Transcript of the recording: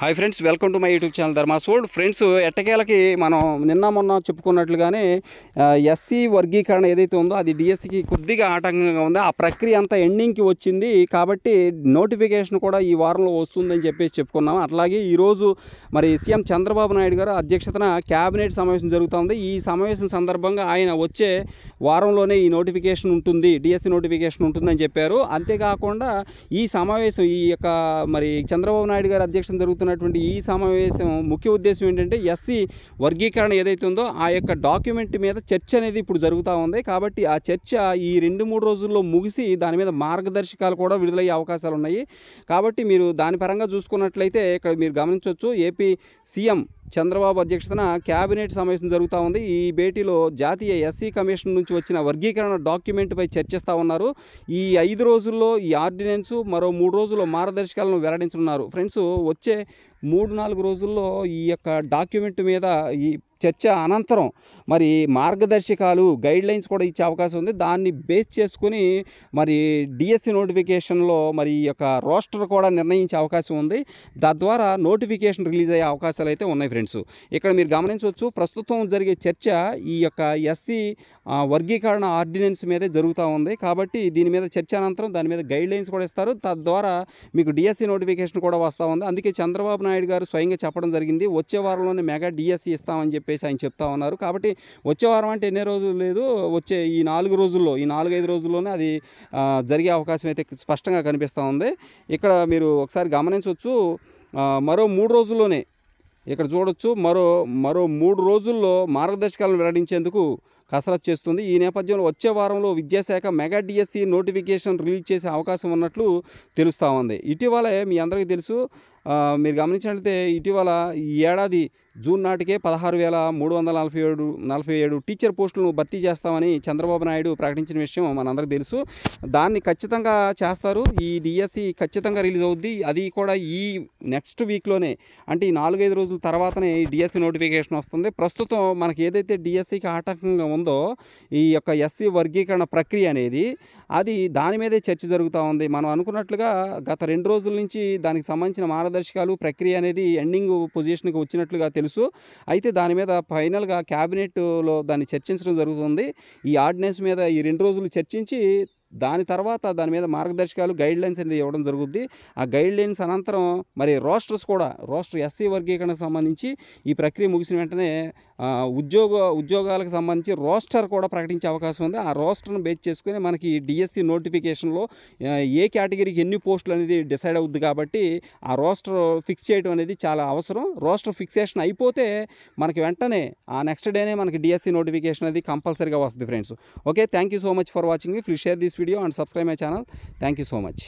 Hi friends, welcome to my YouTube channel Dharmasod. Friends, ఎట్టకేలకి మనం మొన్న చెప్పుకున్నట్లుగానే ఎస్సీ వర్గీకరణ ఏదైతే ఉందో అది డిఎస్సికి కొద్దిగా ఆటంకంగా ఉంది. ఆ ప్రక్రియ అంతా ఎండింగ్కి వచ్చింది కాబట్టి నోటిఫికేషన్ కూడా ఈ వారంలో వస్తుందని చెప్పేసి చెప్పుకున్నాం. అట్లాగే ఈరోజు మరి సీఎం చంద్రబాబు నాయుడు గారు అధ్యక్షతన క్యాబినెట్ సమావేశం జరుగుతుంది. ఈ సమావేశం సందర్భంగా ఆయన వచ్చే వారంలోనే ఈ నోటిఫికేషన్ ఉంటుంది, డిఎస్సి నోటిఫికేషన్ ఉంటుందని చెప్పారు. అంతేకాకుండా ఈ సమావేశం ఈ యొక్క మరి చంద్రబాబు నాయుడు గారి అధ్యక్షతన జరుగుతున్నటువంటి ఈ సమావేశం ముఖ్య ఉద్దేశం ఏంటంటే ఎస్సీ వర్గీకరణ ఏదైతే ఉందో ఆ యొక్క డాక్యుమెంట్ మీద చర్చ అనేది ఇప్పుడు జరుగుతూ ఉంది. కాబట్టి ఆ చర్చ ఈ 2-3 రోజుల్లో ముగిసి దాని మీద మార్గదర్శకాలు కూడా విడుదలయ్యే అవకాశాలు ఉన్నాయి. కాబట్టి మీరు దాని పరంగా చూసుకున్నట్లయితే ఇక్కడ మీరు గమనించవచ్చు, ఏపీ సీఎం చంద్రబాబు అధ్యక్షతన క్యాబినెట్ సమావేశం జరుగుతూ ఉంది. ఈ భేటీలో జాతీయ ఎస్సీ కమిషన్ నుంచి వచ్చిన వర్గీకరణ డాక్యుమెంట్పై చర్చిస్తూ ఉన్నారు. ఈ 5 రోజుల్లో ఈ ఆర్డినెన్సు, మరో 3 రోజుల్లో మార్గదర్శకాలను వెల్లడించనున్నారు. ఫ్రెండ్స్, వచ్చే 3-4 రోజుల్లో ఈ యొక్క డాక్యుమెంట్ మీద ఈ చర్చ అనంతరం మరి మార్గదర్శకాలు గైడ్లైన్స్ కూడా ఇచ్చే అవకాశం ఉంది. దాన్ని బేస్ చేసుకుని మరి డిఎస్సి నోటిఫికేషన్లో మరి ఈ యొక్క రోస్టర్ కూడా నిర్ణయించే అవకాశం ఉంది. తద్వారా నోటిఫికేషన్ రిలీజ్ అయ్యే అవకాశాలు అయితే ఉన్నాయి. ఫ్రెండ్స్, ఇక్కడ మీరు గమనించవచ్చు, ప్రస్తుతం జరిగే చర్చ ఈ యొక్క ఎస్సీ వర్గీకరణ ఆర్డినెన్స్ మీదే జరుగుతూ ఉంది. కాబట్టి దీని మీద చర్చ అనంతరం దాని మీద గైడ్లైన్స్ కూడా ఇస్తారు. తద్వారా మీకు డిఎస్సి నోటిఫికేషన్ కూడా వస్తూ ఉంది. అందుకే చంద్రబాబు నాయుడు గారు స్వయంగా చెప్పడం జరిగింది, వచ్చే వారంలోనే మెగా డిఎస్సి ఇస్తామని చెప్పేసి ఆయన చెప్తా ఉన్నారు. కాబట్టి వచ్చే వారం అంటే ఎన్ని రోజులు లేదు, వచ్చే ఈ 4 రోజుల్లో, ఈ 4-5 రోజుల్లోనే అది జరిగే అవకాశం అయితే స్పష్టంగా కనిపిస్తూ ఉంది. ఇక్కడ మీరు ఒకసారి గమనించవచ్చు, మరో 3 రోజుల్లోనే ఇక్కడ చూడొచ్చు, మరో 3 రోజుల్లో మార్గదర్శకాలను వెల్లడించేందుకు కసరత్తు చేస్తుంది. ఈ నేపథ్యంలో వచ్చే వారంలో విద్యాశాఖ మెగా డిఎస్సి నోటిఫికేషన్ రిలీజ్ చేసే అవకాశం ఉన్నట్లు తెలుస్తూ ఉంది. ఇటీవలే మీ అందరికీ తెలుసు, మీరు గమనించినట్లయితే ఇటీవల ఈ ఏడాది జూన్ నాటికే 16,347 టీచర్ పోస్టులను భర్తీ చేస్తామని చంద్రబాబు నాయుడు ప్రకటించిన విషయం మనందరికీ తెలుసు. దాన్ని ఖచ్చితంగా చేస్తారు. ఈ డిఎస్సి ఖచ్చితంగా రిలీజ్ అవుద్ది. అది కూడా ఈ నెక్స్ట్ వీక్లోనే, అంటే ఈ 4-5 రోజుల తర్వాతనే ఈ డిఎస్సి నోటిఫికేషన్ వస్తుంది. ప్రస్తుతం మనకి ఏదైతే డిఎస్సికి ఆటంకంగా ఉందో ఈ యొక్క ఎస్సీ వర్గీకరణ ప్రక్రియ అనేది, అది దాని మీదే చర్చ జరుగుతూ ఉంది. మనం అనుకున్నట్లుగా గత 2 రోజుల నుంచి దానికి సంబంధించిన మార్గదర్శకాలు ప్రక్రియ అనేది ఎండింగ్ పొజిషన్కి వచ్చినట్లుగా తెలుసు. అయితే దాని మీద ఫైనల్గా క్యాబినెట్లో దాన్ని చర్చించడం జరుగుతుంది. ఈ ఆర్డినెన్స్ మీద ఈ 2 రోజులు చర్చించి దాని తర్వాత దాని మీద మార్గదర్శకాలు గైడ్లైన్స్ అనేది ఇవ్వడం జరుగుద్ది. ఆ గైడ్లైన్స్ అనంతరం మరి రోస్టర్ ఎస్సీ వర్గీకరణకు సంబంధించి ఈ ప్రక్రియ ముగిసిన వెంటనే ఉద్యోగాలకు సంబంధించి రోస్టర్ కూడా ప్రకటించే అవకాశం ఉంది. ఆ రోస్టర్ను బేస్ చేసుకుని మనకి డిఎస్సి నోటిఫికేషన్లో ఏ కేటగిరీకి ఎన్ని పోస్టులు అనేది డిసైడ్ అవుద్ది. కాబట్టి ఆ రోస్టర్ ఫిక్స్ చేయడం అనేది చాలా అవసరం. రోస్టర్ ఫిక్సేషన్ అయిపోతే మనకి వెంటనే ఆ నెక్స్ట్ డేనే మనకి డిఎస్సి నోటిఫికేషన్ అనేది కంపల్సరీగా వస్తుంది. Friends, okay, thank you so much for watching me. Please share this video and subscribe my channel. Thank you so much.